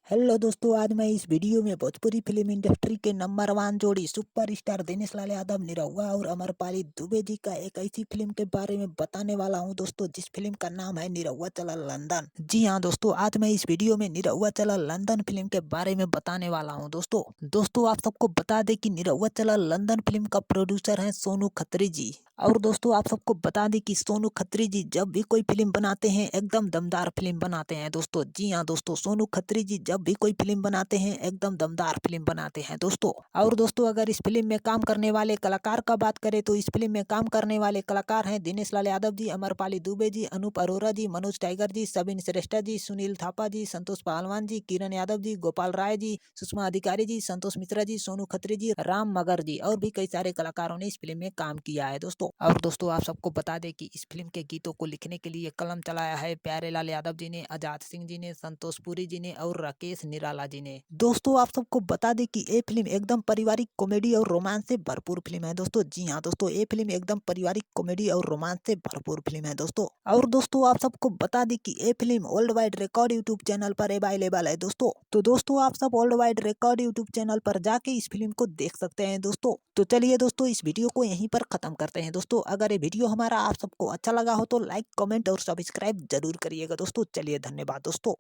Hello दोस्तों, आज मैं इस वीडियो में भोजपुरी फिल्म इंडस्ट्री के नंबर वन जोड़ी सुपरस्टार दिनेश लाल यादव, निरहुआ और अमरपाली दुबे जी का एक ऐसी फिल्म के बारे में बताने वाला हूं दोस्तों, जिस फिल्म का नाम है निरहुआ चला लंदन। जी हां दोस्तों, आज मैं इस वीडियो में निरहुआ चला लंदन फिल्म के बारे में बताने वाला हूं दोस्तों आप सबको बता दें कि निरहुआ चला लंदन फिल्म का प्रोड्यूसर है सोनू खत्री जी। और दोस्तों आप सबको बता दें कि सोनू खत्री जी जब भी कोई फिल्म बनाते हैं एकदम दमदार फिल्म बनाते हैं दोस्तों। जी हाँ दोस्तों, सोनू खत्री जी जब भी कोई फिल्म बनाते हैं एकदम दमदार फिल्म बनाते हैं दोस्तों। और दोस्तों अगर इस फिल्म में काम करने वाले कलाकार का बात करें तो इस फिल्म में काम करने वाले कलाकार हैं दिनेश लाल यादव जी, अमरपाली दुबे जी, अनूप अरोरा जी, मनोज टाइगर जी, सबिन श्रेष्ठा जी, सुनील थापा जी, संतोष पहलवान जी, किरण यादव जी, गोपाल राय जी, सुषमा अधिकारी जी, संतोष मिश्रा जी, सोनू खत्री जी, राम मगर जी और भी कई सारे कलाकारों ने इस फिल्म में काम किया है दोस्तों। और दोस्तों आप सबको बता दें कि इस फिल्म के गीतों को लिखने के लिए कलम चलाया है प्यारे लाल यादव जी ने, आजाद सिंह जी ने, संतोष पुरी जी ने और राकेश निराला जी ने। दोस्तों आप सबको बता दें कि ये फिल्म एकदम पारिवारिक कॉमेडी और रोमांस से भरपूर फिल्म है दोस्तों। जी हाँ दोस्तों, ये फिल्म एकदम पारिवारिक कॉमेडी और रोमांस से भरपूर फिल्म है दोस्तों। और दोस्तों आप सबको बता दें कि ये film world wide record YouTube channel पर अवेलेबल है दोस्तों। तो दोस्तों आप सब world wide record YouTube channel पर जाके इस फिल्म को देख सकते हैं दोस्तों। तो चलिए दोस्तों इस वीडियो को यहीं पर खत्म करते हैं दोस्तों। अगर ये वीडियो हमारा आप सबको अच्छा लगा हो तो लाइक, कमेंट और सब्सक्राइब जरूर करिएगा दोस्तों। चलिए धन्यवाद दोस्तों।